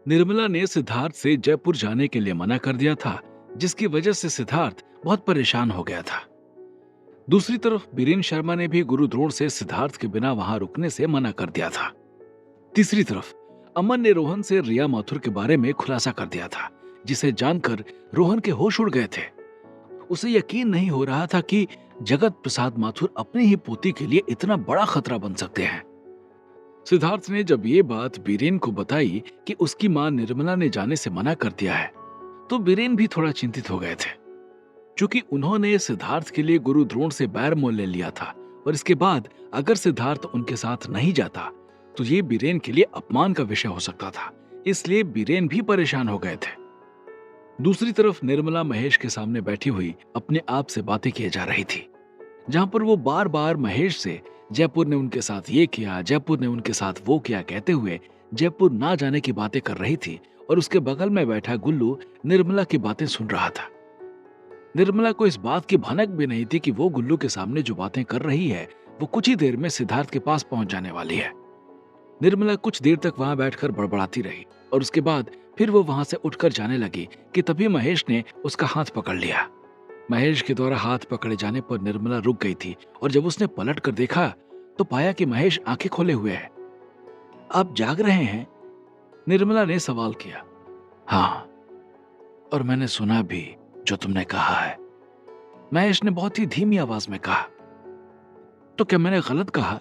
निर्मला ने सिद्धार्थ से जयपुर जाने के लिए मना कर दिया था, जिसकी वजह से सिद्धार्थ बहुत परेशान हो गया था। दूसरी तरफ बीरेन शर्मा ने भी गुरु द्रोण से सिद्धार्थ के बिना वहां रुकने से मना कर दिया था। तीसरी तरफ अमन ने रोहन से रिया माथुर के बारे में खुलासा कर दिया था, जिसे जानकर रोहन के होश उड़ गए थे। उसे यकीन नहीं हो रहा था कि जगत प्रसाद माथुर अपनी ही पोती के लिए इतना बड़ा खतरा बन सकते हैं। सिद्धार्थ ने जब ये बात बीरेन को बताई कि उसकी मां निर्मला ने जाने से मना कर दिया है, तो बीरेन भी थोड़ा चिंतित हो गए थे। क्योंकि उन्होंने सिद्धार्थ के लिए गुरु द्रोण से बैर मोल ले लिया था, और इसके बाद अगर सिद्धार्थ उनके साथ नहीं जाता तो ये बीरेन के लिए अपमान का विषय हो सकता था। इसलिए बीरेन भी परेशान हो गए थे। दूसरी तरफ निर्मला महेश के सामने बैठी हुई अपने आप से बातें किए जा रही थी, जहां पर वो बार बार महेश से जयपुर ने उनके साथ ये किया, जयपुर ने उनके साथ वो किया कहते हुए जयपुर ना जाने की बातें कर रही थी। और उसके बगल में बैठा गुल्लू निर्मला की बातें सुन रहा था। निर्मला को इस बात की भनक भी नहीं थी कि वो गुल्लू के सामने जो बातें कर रही है वो कुछ ही देर में सिद्धार्थ के पास पहुंच जाने वाली है। निर्मला कुछ देर तक वहां बैठकर बड़बड़ाती रही, और उसके बाद फिर वो वहां से उठकर जाने लगी कि तभी महेश ने उसका हाथ पकड़ लिया। महेश के द्वारा हाथ पकड़े जाने पर निर्मला रुक गई थी, और जब उसने पलट कर देखा तो पाया कि महेश आंखें खोले हुए है। आप जाग रहे हैं? निर्मला ने सवाल किया। हाँ, और मैंने सुना भी जो तुमने कहा है, महेश ने बहुत ही धीमी आवाज में कहा। तो क्या मैंने गलत कहा?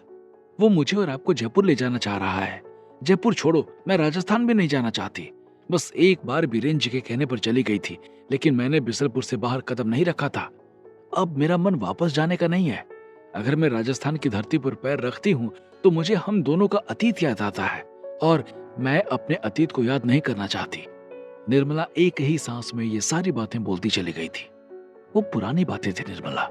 वो मुझे और आपको जयपुर ले जाना चाह रहा है। जयपुर छोड़ो, मैं राजस्थान भी नहीं जाना चाहती। बस एक बार बीरेन जी के कहने पर चली गई थी, लेकिन मैंने बिसलपुर से बाहर कदम नहीं रखा था। अब मेरा मन वापस जाने का नहीं है। अगर मैं राजस्थान की धरती पर पैर रखती हूँ तो मुझे हम दोनों का अतीत याद आता है, और मैं अपने अतीत को याद नहीं करना चाहती। निर्मला एक ही सांस में ये सारी बातें बोलती चली गई थी। वो पुरानी बातें थी निर्मला,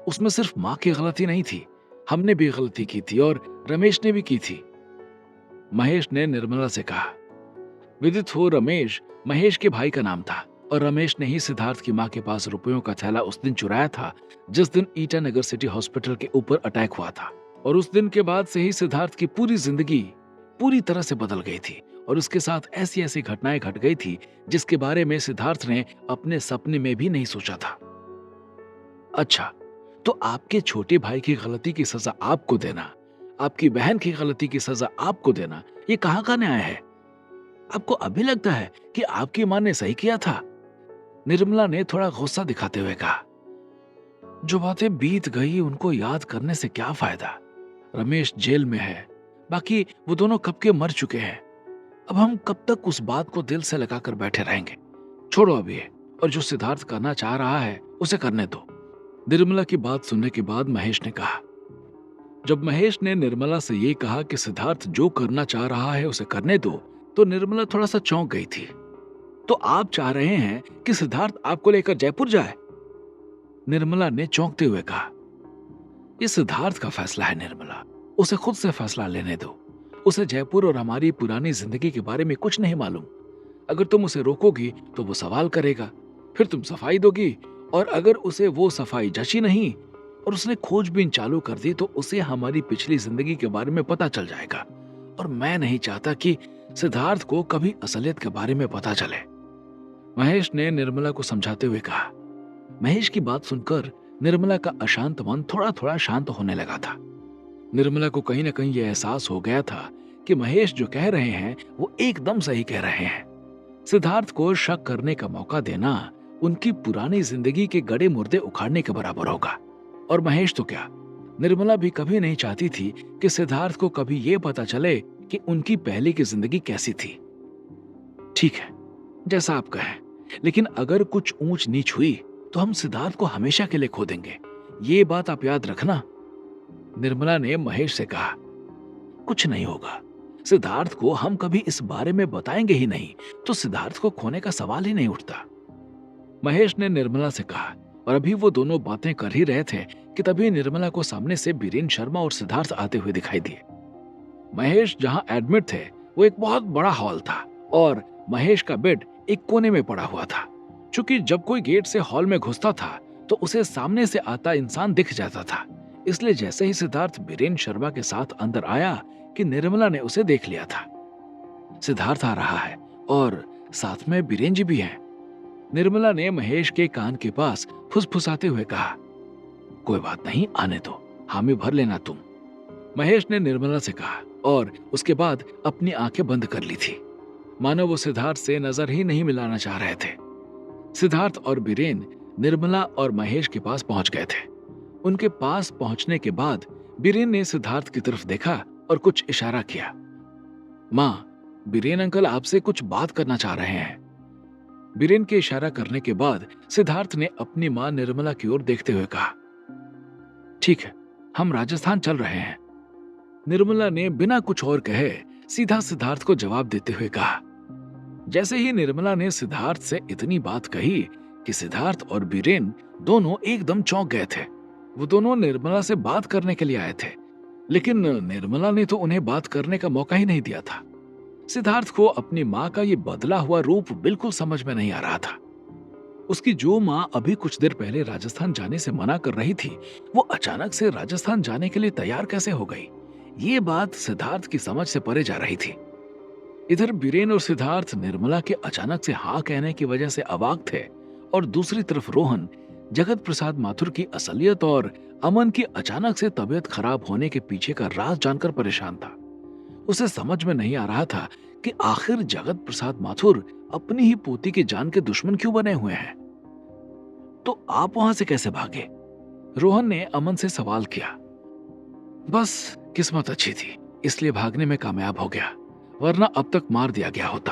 उसमें सिर्फ माँ की गलती नहीं थी, हमने भी गलती की थी और रमेश ने भी की थी। महेश ने निर्मला से कहा। विदित हो रमेश महेश के भाई का नाम था, और रमेश ने ही सिद्धार्थ की मां के पास रुपयों का थैला उस दिन चुराया था जिस दिन ईटानगर सिटी हॉस्पिटल के ऊपर अटैक हुआ था। और उस दिन के बाद से ही सिद्धार्थ की पूरी जिंदगी पूरी तरह से बदल गई थी, और उसके साथ ऐसी ऐसी घटनाएं घट गई थी जिसके बारे में सिद्धार्थ ने अपने सपने में भी नहीं सोचा था। अच्छा, तो आपके छोटे भाई की गलती की सजा आपको देना, आपकी बहन की गलती की सजा आपको देना, ये कहाँ का न्याय है? आपको अभी लगता है कि आपकी मां ने सही किया था? निर्मला ने थोड़ा गुस्सा दिखाते हुए कहा। जो बातें बीत गई उनको याद करने से क्या फायदा? रमेश जेल में है, बाकी वो दोनों कब के मर चुके हैं। अब हम कब तक उस बात को दिल से लगाकर बैठे रहेंगे? छोड़ो अभी, और जो सिद्धार्थ करना चाह रहा है उसे करने दो। निर्मला की बात सुनने के बाद महेश ने कहा। जब महेश ने निर्मला से ये कहा कि सिद्धार्थ जो करना चाह रहा है उसे करने दो, तो निर्मला थोड़ा सा चौंक गई थी। तो आप चाह रहे हैं कि सिद्धार्थ आपको लेकर जयपुर जाए? निर्मला ने चौंकते हुए कहा। ये सिद्धार्थ का फैसला है निर्मला, उसे खुद से फैसला लेने दो। उसे जयपुर और हमारी पुरानी जिंदगी के बारे में कुछ नहीं मालूम। अगर तुम उसे रोकोगी तो वो सवाल करेगा, फिर तुम सफाई दोगी, और अगर उसे वो सफाई जची नहीं और उसने खोजबीन चालू कर दी तो उसे हमारी पिछली जिंदगी के बारे में पता चल जाएगा। और मैं नहीं चाहता कि सिद्धार्थ को कभी असलियत के बारे में पता चले। महेश ने निर्मला को समझाते हुए कहा। महेश की बात सुनकर निर्मला का अशांत मन थोड़ा थोड़ा शांत होने लगा था। निर्मला को कहीं ना कहीं यह एहसास हो गया था कि महेश जो कह रहे हैं वो एकदम सही कह रहे हैं। सिद्धार्थ को शक करने का मौका देना उनकी पुरानी जिंदगी के गड़े मुर्दे उखाड़ने के बराबर होगा। और महेश तो क्या, निर्मला भी कभी नहीं चाहती थी कि सिद्धार्थ को कभी यह पता चले कि उनकी पहले की जिंदगी कैसी थी। ठीक है, जैसा आप कहें, लेकिन अगर कुछ ऊंच नीच हुई तो हम सिद्धार्थ को हमेशा के लिए खो देंगे। ये बात आप याद रखना। निर्मला ने महेश से कहा। कुछ नहीं होगा, सिद्धार्थ को हम कभी इस बारे में बताएंगे ही नहीं, तो सिद्धार्थ को खोने का सवाल ही नहीं उठता। महेश ने निर्मला से कहा, और अभी वो दोनों बातें कर ही रहे थे कि तभी निर्मला को सामने से बीरेन शर्मा और सिद्धार्थ आते हुए दिखाई दिए। महेश जहां एडमिट थे वो एक बहुत बड़ा हॉल था, और महेश का बेड एक कोने में पड़ा हुआ था। क्योंकि जब कोई गेट से हॉल में घुसता था तो उसे सामने से आता इंसान दिख जाता था, इसलिए जैसे ही सिद्धार्थ बीरेन शर्मा के साथ अंदर आया कि निर्मला ने उसे देख लिया था। सिद्धार्थ आ रहा है और साथ में बीरेन जी भी हैं। निर्मला ने महेश के कान के पास फुसफुसाते हुए कहा, कोई बात नहीं, आने दो, हामी भर लेना तुम। महेश ने निर्मला से कहा और उसके बाद अपनी आंखें बंद कर ली थी, मानो वो सिद्धार्थ से नजर ही नहीं मिलाना चाह रहे थे। सिद्धार्थ और बीरेन निर्मला और महेश के पास पहुंच गए थे। उनके पास पहुंचने के बाद बीरेन ने सिद्धार्थ की तरफ देखा और कुछ इशारा किया। माँ, बीरेन अंकल आपसे कुछ बात करना चाह रहे हैं। बीरेन के इशारा करने के बाद सिद्धार्थ ने अपनी माँ निर्मला की ओर देखते हुए कहा, ठीक है, हम राजस्थान चल रहे हैं। निर्मला ने बिना कुछ और कहे सीधा सिद्धार्थ को जवाब देते हुए कहा। जैसे ही निर्मला ने सिद्धार्थ से इतनी बात कही कि सिद्धार्थ और बीरेन दोनों एकदम चौंक गए थे। वो दोनों निर्मला से बात करने के लिए आए थे, लेकिन निर्मला ने तो उन्हें बात करने का मौका ही नहीं दिया था। सिद्धार्थ को अपनी माँ का ये बदला हुआ रूप बिल्कुल समझ में नहीं आ रहा था। उसकी जो माँ अभी कुछ देर पहले राजस्थान जाने से मना कर रही थी, वो अचानक से राजस्थान जाने के लिए तैयार कैसे हो गई? ये बात सिद्धार्थ की समझ से परे जा रही थी। इधर बीरेन और सिद्धार्थ निर्मला के अचानक से हाँ कहने की वजह से अवाक थे और दूसरी तरफ रोहन जगत प्रसाद माथुर की असलियत और अमन की अचानक से तबीयत खराब होने के पीछे का राज जानकर परेशान था। उसे समझ में नहीं आ रहा था कि आखिर जगत प्रसाद माथुर अपनी ही पोती की जान के दुश्मन क्यों बने हुए हैं। तो आप वहां से कैसे भागे? रोहन ने अमन से सवाल किया। बस किस्मत अच्छी थी, इसलिए भागने में कामयाब हो गया, वरना अब तक मार दिया गया होता।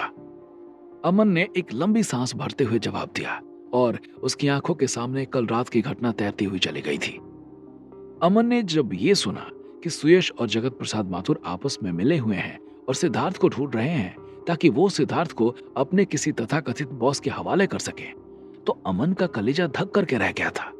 अमन ने एक लंबी सांस भरते हुए जवाब दिया और उसकी आंखों के सामने कल रात की घटना तैरती हुई चली गई थी। अमन ने जब ये सुना कि सुयश और जगत प्रसाद माथुर आपस में मिले हुए हैं और सिद्धार्थ को ढूंढ रहे हैं ताकि वो सिद्धार्थ को अपने किसी तथाकथित बॉस के हवाले कर सके, तो अमन का कलेजा धक करके रह गया था।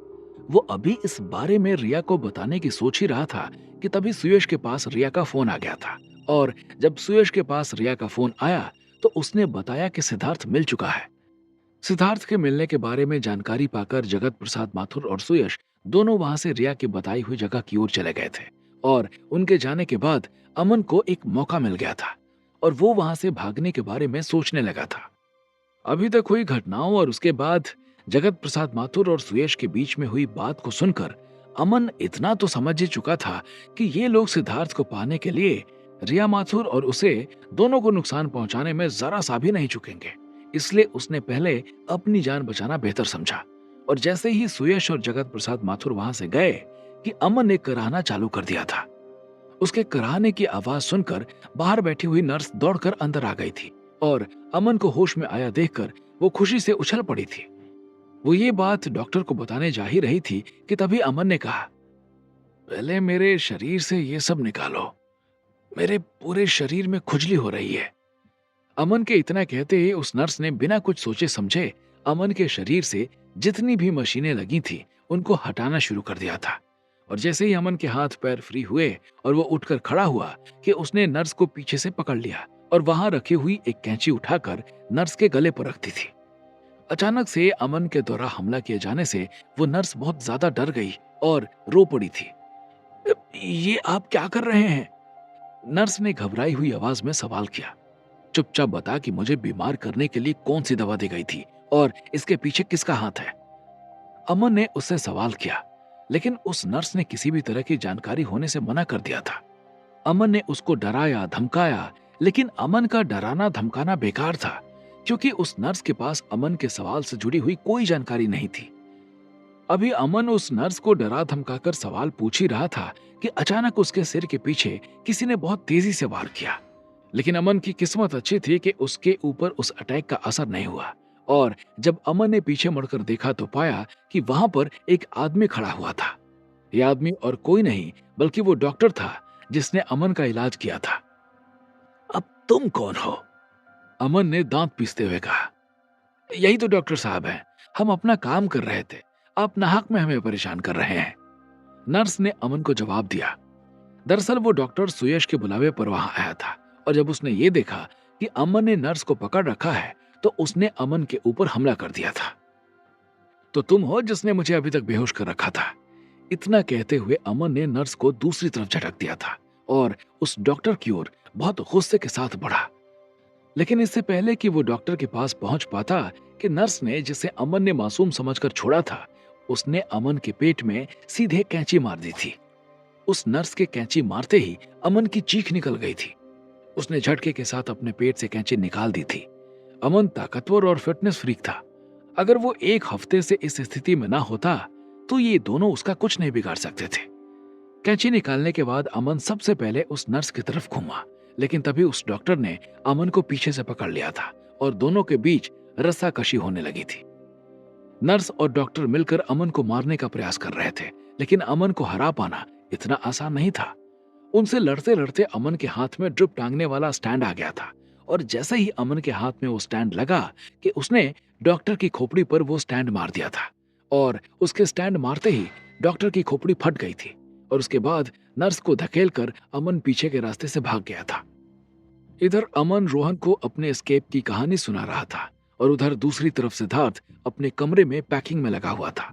वो अभी इस बारे में रिया को बताने की सोच ही रहा था कि तभी सुयश के पास रिया का फोन आ गया था और जब सुयश के पास रिया का फोन आया तो उसने बताया कि सिद्धार्थ मिल चुका है। सिद्धार्थ के मिलने के बारे में जानकारी पाकर जगत प्रसाद माथुर और सुयश दोनों वहां से रिया की बताई हुई जगह की ओर चले गए थे और उनके जाने के बाद अमन को एक मौका मिल गया था और वो वहां से भागने के बारे में सोचने लगा था। अभी तक हुई घटनाओं और उसके बाद जगत प्रसाद माथुर और सुयश के बीच में हुई बात को सुनकर अमन इतना तो समझ ही चुका था कि ये लोग सिद्धार्थ को पाने के लिए रिया माथुर और उसे दोनों को नुकसान पहुंचाने में जरा सा भी नहीं चुकेंगे। इसलिए उसने पहले अपनी जान बचाना बेहतर समझा और जैसे ही सुयश और जगत प्रसाद माथुर वहां से गए कि अमन ने कराहना चालू कर दिया था। उसके कराहने की आवाज सुनकर बाहर बैठी हुई नर्स दौड़कर अंदर आ गई थी और अमन को होश में आया देखकर वो खुशी से उछल पड़ी थी। वो ये बात डॉक्टर को बताने जा ही रही थी कि तभी अमन ने कहा, पहले मेरे शरीर से ये सब निकालो, मेरे पूरे शरीर में खुजली हो रही है। अमन के इतना कहते ही उस नर्स ने बिना कुछ सोचे समझे अमन के शरीर से जितनी भी मशीनें लगी थी उनको हटाना शुरू कर दिया था और जैसे ही अमन के हाथ पैर फ्री हुए और वो उठकर खड़ा हुआ कि उसने नर्स को पीछे से पकड़ लिया और वहां रखी हुई एक कैंची उठाकर नर्स के गले पर रख दी थी। अचानक से अमन के द्वारा हमला किए जाने से वो नर्स बहुत ज्यादा डर गई और रो पड़ी थी। ये आप क्या कर रहे हैं? नर्स ने घबराई हुई आवाज में सवाल किया। चुपचाप बता कि मुझे बीमार करने के लिए कौन सी दवा दी गई थी और इसके पीछे किसका हाथ है? अमन ने उससे सवाल किया, लेकिन उस नर्स ने किसी भी तरह की जानकारी होने से मना कर दिया था। अमन ने उसको डराया धमकाया, लेकिन अमन का डराना धमकाना बेकार था क्योंकि उस नर्स के पास अमन के सवाल से जुड़ी हुई कोई जानकारी नहीं थी। अभी अमन उस नर्स को डरा धमकाकर सवाल पूछ ही रहा था कि अचानक उसके सिर के पीछे किसी ने बहुत तेजी से वार किया, लेकिन अमन की किस्मत अच्छी थी कि उसके ऊपर उस अटैक का असर नहीं हुआ और जब अमन ने पीछे मुड़कर देखा तो पाया कि वहां पर एक आदमी खड़ा हुआ था। यह आदमी और कोई नहीं बल्कि वो डॉक्टर था जिसने अमन का इलाज किया था। अब तुम कौन हो? अमन ने दांत पीसते हुए कहा। यही तो डॉक्टर साहब हैं, हम अपना काम कर रहे थे, आप नाहक में हमें परेशान कर रहे हैं। नर्स ने अमन को जवाब दिया। दरअसल वो डॉक्टर सुयश के बुलावे पर वहां आया था और जब उसने ये देखा कि अमन ने नर्स को पकड़ रखा है तो उसने अमन के ऊपर हमला कर दिया था। तो तुम हो जिसने मुझे अभी तक बेहोश कर रखा था। इतना कहते हुए अमन ने नर्स को दूसरी तरफ झटक दिया था और उस डॉक्टर की ओर बहुत गुस्से के साथ बढ़ा। लेकिन इससे पहले कि वो डॉक्टर के पास पहुंच पाता कि नर्स ने, जिसे अमन ने मासूम समझकर छोड़ा था, उसने अमन के पेट में सीधे कैंची मार दी थी। उस नर्स के कैंची मारते ही अमन की चीख निकल गई थी। उसने झटके के साथ अपने पेट से कैंची निकाल दी थी। अमन ताकतवर और फिटनेस फ्रीक था। अगर वो एक हफ्ते से इस स्थिति में ना होता तो ये दोनों उसका कुछ नहीं बिगाड़ सकते थे। कैंची निकालने के बाद अमन सबसे पहले उस नर्स की तरफ घूमा, लेकिन तभी उस डॉक्टर ने अमन को पीछे से पकड़ लिया था और दोनों के बीच रस्साकशी होने लगी थी। नर्स और डॉक्टर मिलकर अमन को मारने का प्रयास कर रहे थे, लेकिन अमन को हरा पाना इतना आसान नहीं था। उनसे लड़ते लड़ते अमन के हाथ में ड्रिप टांगने वाला स्टैंड आ गया था, और जैसे ही अमन के हाथ में वो स्टैंड लगा कि उसने डॉक्टर की खोपड़ी पर वो स्टैंड मार दिया था, और उसके स्टैंड मारते ही डॉक्टर की खोपड़ी फट गई थी, और उसके बाद नर्स को धकेलकर अमन पीछे के रास्ते से भाग गया था। इधर अमन रोहन को अपने एस्केप की कहानी सुना रहा था, और उधर दूसरी तरफ सिद्धार्थ अपने कमरे में पैकिंग में लगा हुआ था।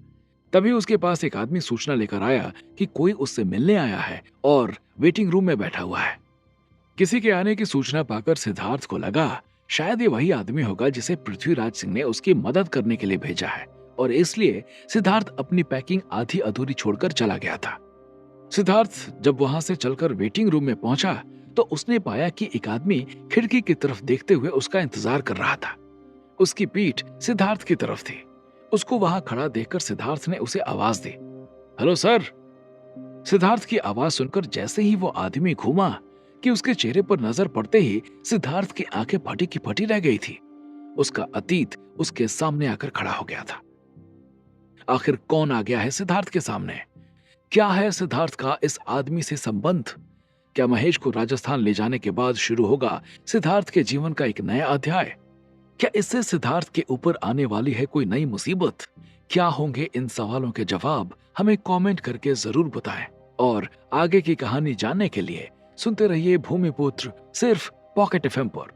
तभी उसके पास एक आदमी सूचना लेकर आया कि कोई उससे मिलने आया है और वेटिंग रूम में बैठा हुआ है। किसी के आने की सूचना पाकर सिद्धार्थ को लगा शायद ये वही आदमी होगा जिसे पृथ्वीराज सिंह ने उसकी मदद करने के लिए भेजा है, और इसलिए सिद्धार्थ अपनी पैकिंग आधी अधूरी छोड़कर चला गया था। सिद्धार्थ जब वहां से चलकर वेटिंग रूम में पहुंचा तो उसने पाया कि एक आदमी खिड़की की तरफ देखते हुए उसका इंतजार कर रहा था। उसकी पीठ सिद्धार्थ की तरफ थी। उसको वहां खड़ा देखकर सिद्धार्थ ने उसे आवाज दी, हेलो सर। सिद्धार्थ की आवाज सुनकर जैसे ही वो आदमी घूमा कि उसके चेहरे पर नजर पड़ते ही सिद्धार्थ की आंखें फटी की फटी रह गई थी। उसका अतीत उसके सामने आकर खड़ा हो गया था। आखिर कौन आ गया है सिद्धार्थ के सामने? क्या है सिद्धार्थ का इस आदमी से संबंध? क्या महेश को राजस्थान ले जाने के बाद शुरू होगा सिद्धार्थ के जीवन का एक नया अध्याय? क्या इससे सिद्धार्थ के ऊपर आने वाली है कोई नई मुसीबत? क्या होंगे इन सवालों के जवाब? हमें कमेंट करके जरूर बताएं, और आगे की कहानी जानने के लिए सुनते रहिए भूमिपुत्र सिर्फ पॉकेट एफएम पर।